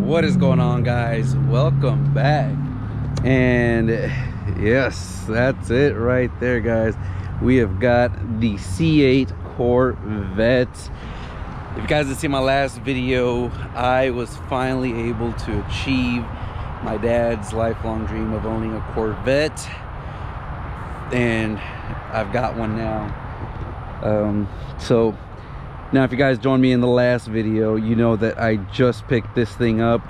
What is going on, guys? Welcome back. And yes, that's it right there, guys. We have got the C8 Corvette. If you guys didn't see my last video, I was finally able to achieve my dad's lifelong dream of owning a Corvette, and I've got one now. So now if you guys joined me in the last video, you know that I just picked this thing up,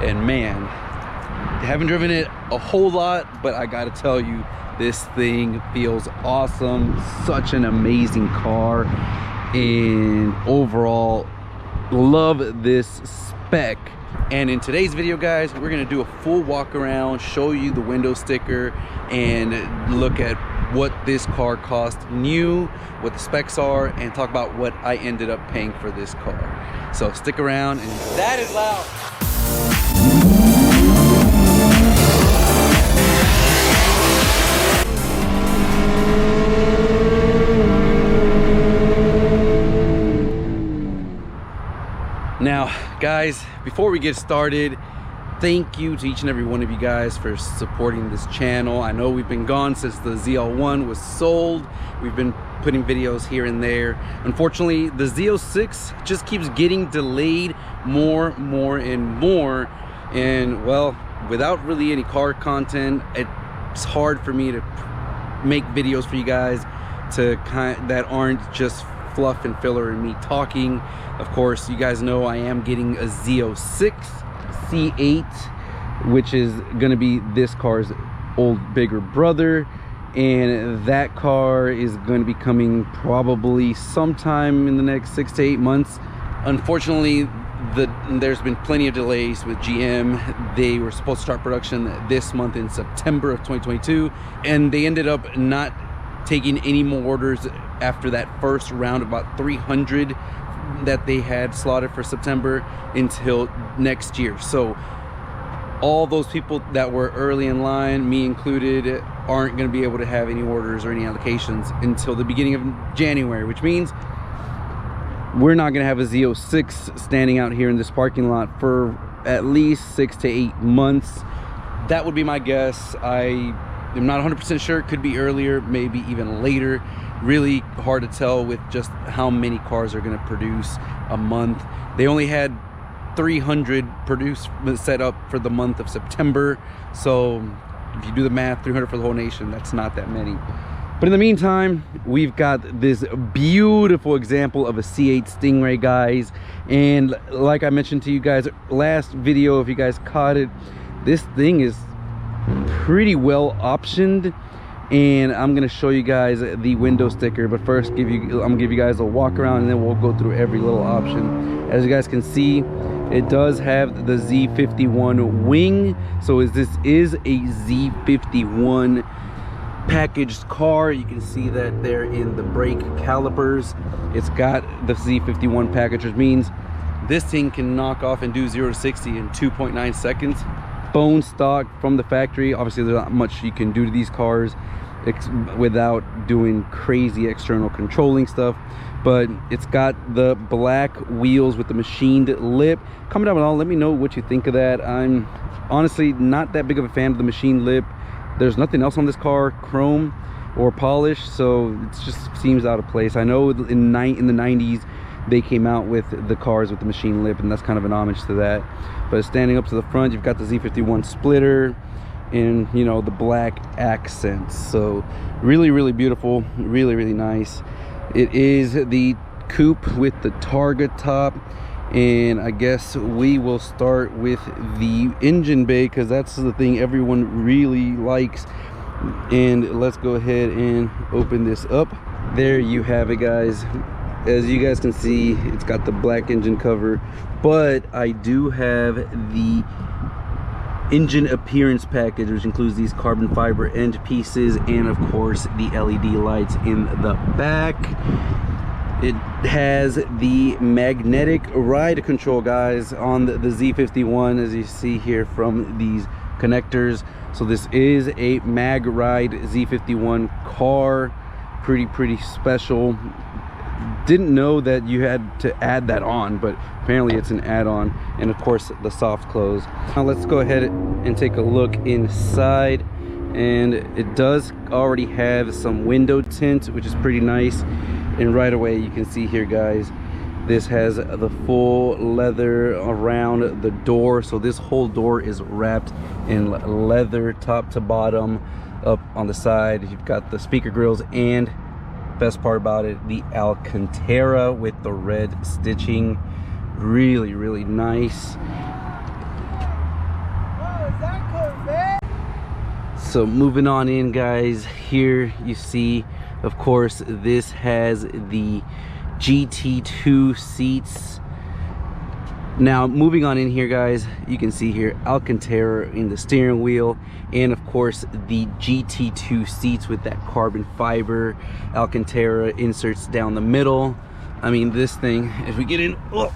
and man, I haven't driven it a whole lot, but I gotta tell you, this thing feels awesome. Such an amazing car, and overall love this spec. And in today's video, guys, we're gonna do a full walk around, show you the window sticker, and look at what this car cost new, what the specs are, and talk about what I ended up paying for this car. So stick around. And that is loud. Now, guys, before we get started, thank you to each and every one of you guys for supporting this channel. I know we've been gone since the ZL1 was sold. We've been putting videos here and there. Unfortunately, the Z06 just keeps getting delayed more and more. And well, without really any car content, it's hard for me to make videos for you guys that aren't just fluff and filler and me talking. Of course, you guys know I am getting a Z06 C8, which is gonna be this car's old bigger brother, and that car is going to be coming probably sometime in the next 6 to 8 months. Unfortunately, there's been plenty of delays with GM. They were supposed to start production this month in September of 2022, and they ended up not taking any more orders after that first round, about 300 that they had slotted for September, until next year. So all those people that were early in line, me included, aren't going to be able to have any orders or any allocations until the beginning of January, which means we're not going to have a Z06 standing out here in this parking lot for at least 6 to 8 months. That would be my guess. I am not 100% sure. It could be earlier, maybe even later. Really hard to tell with just how many cars are going to produce a month. They only had 300 produced, set up for the month of September. So if you do the math, 300 for the whole nation, that's not that many. But in the meantime, we've got this beautiful example of a C8 Stingray, guys. And like I mentioned to you guys last video, if you guys caught it, this thing is pretty well optioned, and I'm gonna show you guys the window sticker. But first, I'm gonna give you guys a walk around, and then we'll go through every little option. As you guys can see, it does have the Z51 wing, so this is a Z51 packaged car. You can see that there in the brake calipers. It's got the Z51 package, which means this thing can knock off and do 0 to 60 in 2.9 seconds. Bone stock from the factory. Obviously, there's not much you can do to these cars without doing crazy external controlling stuff, but it's got the black wheels with the machined lip. Comment down below, let me know what you think of that. I'm honestly not that big of a fan of the machined lip. There's nothing else on this car chrome or polish, so it just seems out of place. I know in the 90s they came out with the cars with the machined lip, and that's kind of an homage to that. But standing up to the front, you've got the Z51 splitter and, you know, the black accents. So really beautiful, really nice. It is the coupe with the Targa top, and I guess we will start with the engine bay because that's the thing everyone really likes. And let's go ahead and open this up. There you have it, guys. As you guys can see, it's got the black engine cover, but I do have the engine appearance package, which includes these carbon fiber end pieces and of course the LED lights in the back. It has the magnetic ride control, guys, on the Z51, as you see here from these connectors. So this is a mag ride Z51 car. Pretty special didn't know that you had to add that on, but apparently it's an add-on. And of course the soft close. Now let's go ahead and take a look inside, and it does already have some window tint, which is pretty nice. And right away you can see here, guys, this has the full leather around the door, so this whole door is wrapped in leather top to bottom. Up on the side you've got the speaker grills, and best part about it, the Alcantara with the red stitching. Really, really nice. Oh, is that Corvette? So moving on in, guys, here you see, of course, this has the GT2 seats. Now moving on in here, guys, you can see here Alcantara in the steering wheel, and of course the GT2 seats with that carbon fiber Alcantara inserts down the middle. I mean, this thing, as we get in, oh,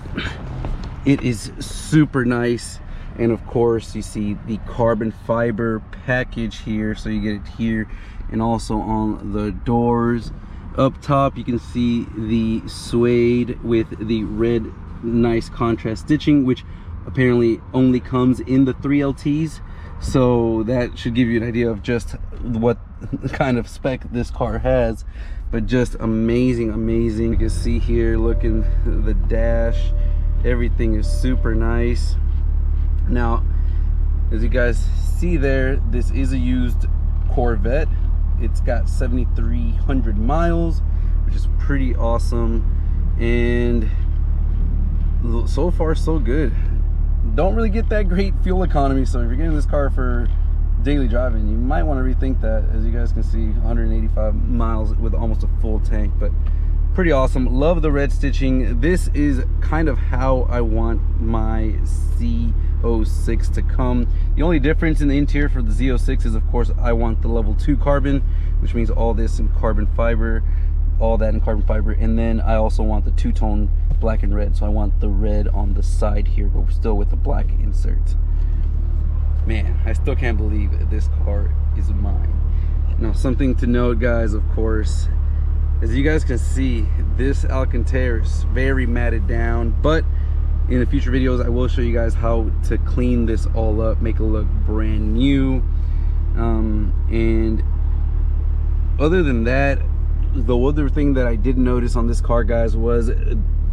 it is super nice. And of course you see the carbon fiber package here, so you get it here and also on the doors. Up top you can see the suede with the red nice contrast stitching, which apparently only comes in the 3LTs, so that should give you an idea of just what kind of spec this car has. But just amazing, amazing. You can see here, looking the dash, everything is super nice. Now as you guys see there, this is a used Corvette. It's got 7,300 miles, which is pretty awesome, and so far so good. Don't really get that great fuel economy, so if you're getting this car for daily driving, you might want to rethink that. As you guys can see, 185 miles with almost a full tank, but pretty awesome. Love the red stitching. This is kind of how I want my Z06 to come. The only difference in the interior for the Z06 is, of course, I want the level 2 carbon, which means all this in carbon fiber, all that in carbon fiber. And then I also want the two-tone black and red, so I want the red on the side here, but we're still with the black insert. Man, I still can't believe this car is mine. Now, something to note, guys, of course, as you guys can see, this Alcantara is very matted down, but in the future videos I will show you guys how to clean this all up, make it look brand new. And other than that, the other thing that I did notice on this car, guys, was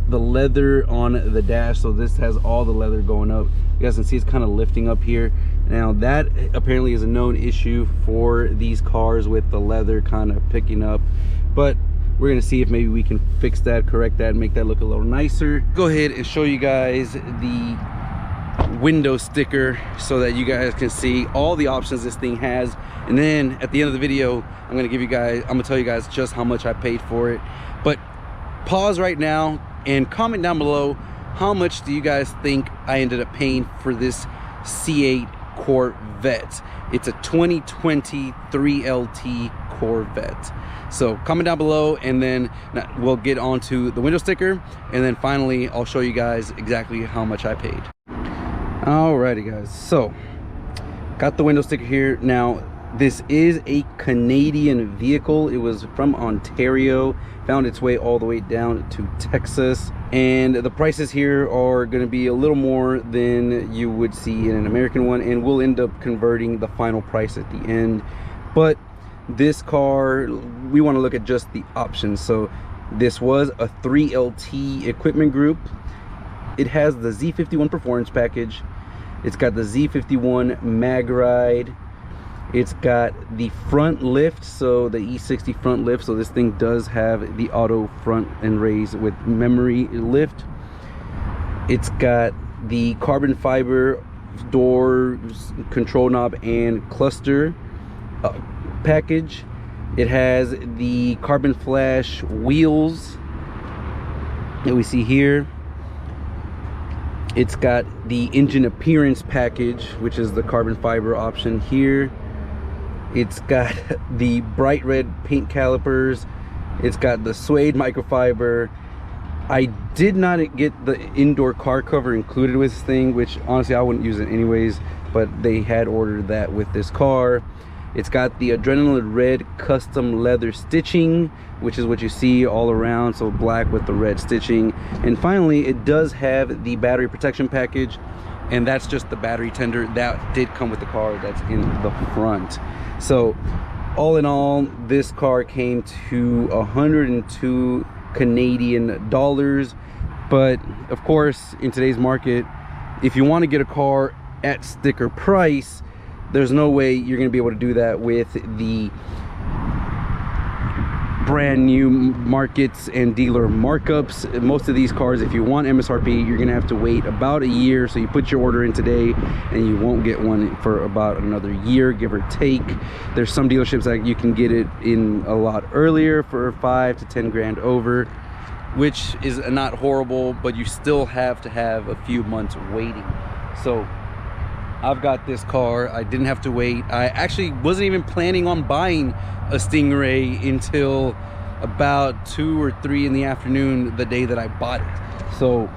the leather on the dash. So this has all the leather going up. You guys can see it's kind of lifting up here. Now that apparently is a known issue for these cars, with the leather kind of picking up, but we're gonna see if maybe we can fix that, correct that, and make that look a little nicer. Go ahead and show you guys the window sticker so that you guys can see all the options this thing has. And then at the end of the video, I'm gonna tell you guys just how much I paid for it. But pause right now and comment down below, how much do you guys think I ended up paying for this C8 Corvette? It's a 2020 3LT Corvette. So comment down below, and then we'll get on to the window sticker, and then finally I'll show you guys exactly how much I paid. Alrighty, guys, so got the window sticker here. Now this is a Canadian vehicle. It was from Ontario, found its way all the way down to Texas, and the prices here are going to be a little more than you would see in an American one, and we'll end up converting the final price at the end. But this car, we want to look at just the options. So this was a 3LT equipment group. It has the Z51 performance package, it's got the Z51 mag ride, it's got the front lift, so the E60 front lift. So this thing does have the auto front and raise with memory lift. It's got the carbon fiber door control knob and cluster package. It has the carbon flash wheels that we see here. It's got the engine appearance package, which is the carbon fiber option here. It's got the bright red paint calipers. It's got the suede microfiber. I did not get the indoor car cover included with this thing, which honestly I wouldn't use it anyways, but they had ordered that with this car. It's got the adrenaline red custom leather stitching, which is what you see all around, so black with the red stitching. And finally, it does have the battery protection package, and that's just the battery tender that did come with the car that's in the front. So all in all, this car came to 102 Canadian dollars. But of course, in today's market, if you want to get a car at sticker price, there's no way you're going to be able to do that with the brand new markets and dealer markups. Most of these cars, if you want MSRP, you're going to have to wait about a year. So you put your order in today and you won't get one for about another year, give or take. There's some dealerships that you can get it in a lot earlier for 5 to 10 grand over, which is not horrible, but you still have to have a few months waiting. So I've got this car. I didn't have to wait. I actually wasn't even planning on buying a Stingray until about 2 or 3 in the afternoon the day that I bought it. So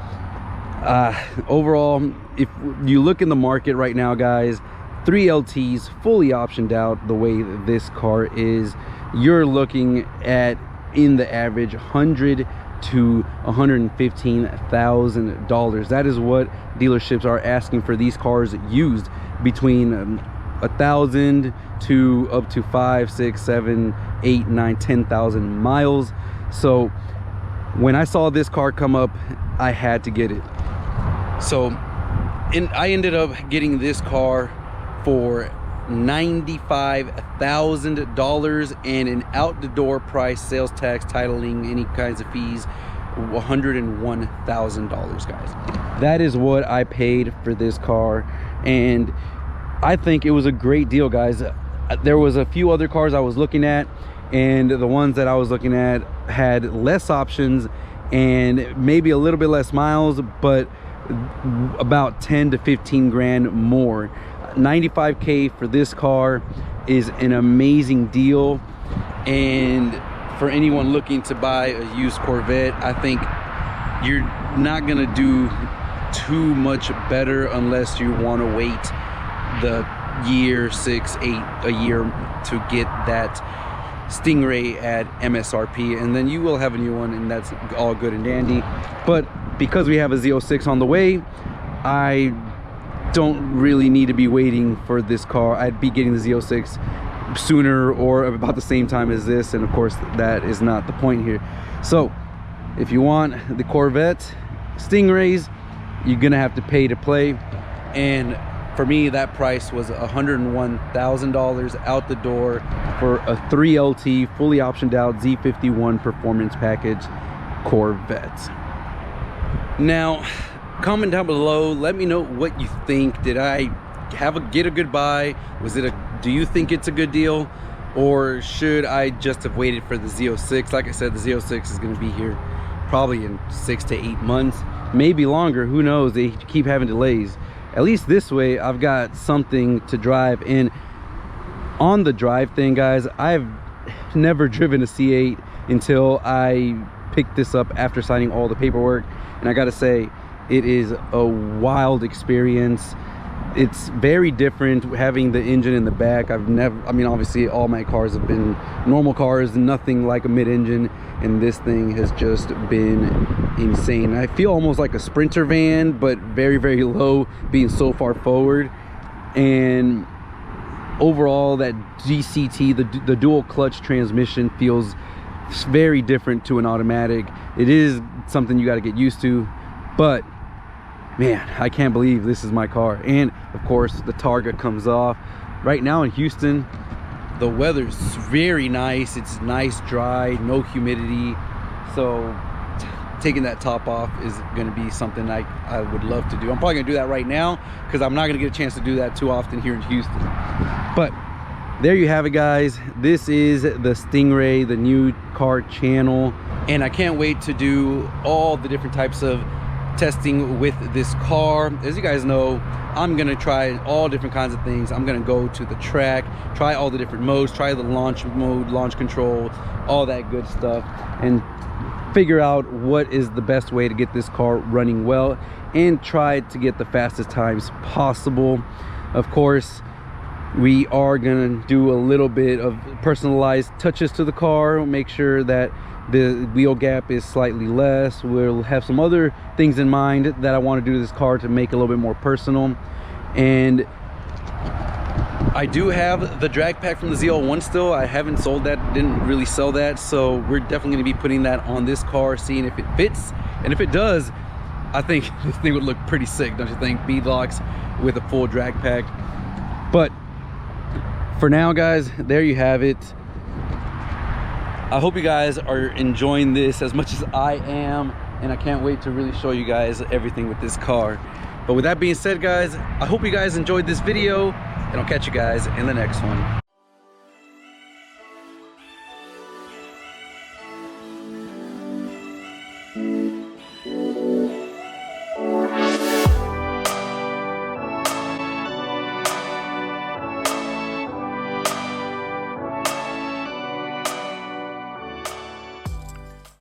overall, if you look in the market right now, guys, 3 LTs fully optioned out the way this car is, you're looking at, in the average, $100,000 to $115,000. That is what dealerships are asking for these cars used, between 1,000 to up to 5, 6, 7, 8, 9, 10,000 miles. So when I saw this car come up, I had to get it. So I ended up getting this car for $95,000 and an out the door price, sales tax, titling, any kinds of fees, $101,000, guys. That is what I paid for this car, and I think it was a great deal, guys. There was a few other cars I was looking at, and the ones that I was looking at had less options and maybe a little bit less miles, but about 10 to 15 grand more. 95K for this car is an amazing deal. And for anyone looking to buy a used Corvette, I think you're not gonna do too much better unless you want to wait the year, 6, 8, a year to get that Stingray at MSRP, and then you will have a new one, and that's all good and dandy. But because we have a Z06 on the way, I don't really need to be waiting for this car. I'd be getting the Z06 sooner or about the same time as this, and of course that is not the point here. So if you want the Corvette Stingrays, you're gonna have to pay to play, and for me that price was $101,000 out the door for a 3LT fully optioned out Z51 performance package Corvette. Now comment down below, let me know what you think. Did I get a good buy? Was it do you think it's a good deal, or should I just have waited for the Z06? Like I said, the Z06 is going to be here probably in 6 to 8 months, maybe longer, who knows. They keep having delays. At least this way I've got something to drive. And on the drive thing, guys, I've never driven a C8 until I picked this up after signing all the paperwork, and I gotta say, it is a wild experience. It's very different having the engine in the back. I mean, obviously all my cars have been normal cars, nothing like a mid-engine, and this thing has just been insane. I feel almost like a Sprinter van, but very, very low, being so far forward. And overall, that GCT, the dual clutch transmission, feels very different to an automatic. It is something you got to get used to, but man, I can't believe this is my car. And of course the Targa comes off. Right now in Houston, the weather's very nice. It's nice, dry, no humidity, so taking that top off is going to be something I would love to do. I'm probably going to do that right now because I'm not going to get a chance to do that too often here in Houston. But there you have it, guys. This is the Stingray, the new car channel, and I can't wait to do all the different types of testing with this car. As you guys know, I'm gonna try all different kinds of things. I'm gonna go to the track, try all the different modes, try the launch mode, launch control, all that good stuff, and figure out what is the best way to get this car running well and try to get the fastest times possible. Of course, We are gonna do a little bit of personalized touches to the car, make sure that the wheel gap is slightly less. We'll have some other things in mind that I want to do to this car to make it a little bit more personal. And I do have the drag pack from the ZL1 still. I haven't sold that, didn't really sell that, so we're definitely going to be putting that on this car, seeing if it fits. And if it does, I think this thing would look pretty sick, don't you think? Beadlocks with a full drag pack. But for now, guys, there you have it. I hope you guys are enjoying this as much as I am, and I can't wait to really show you guys everything with this car. But with that being said, guys, I hope you guys enjoyed this video, and I'll catch you guys in the next one.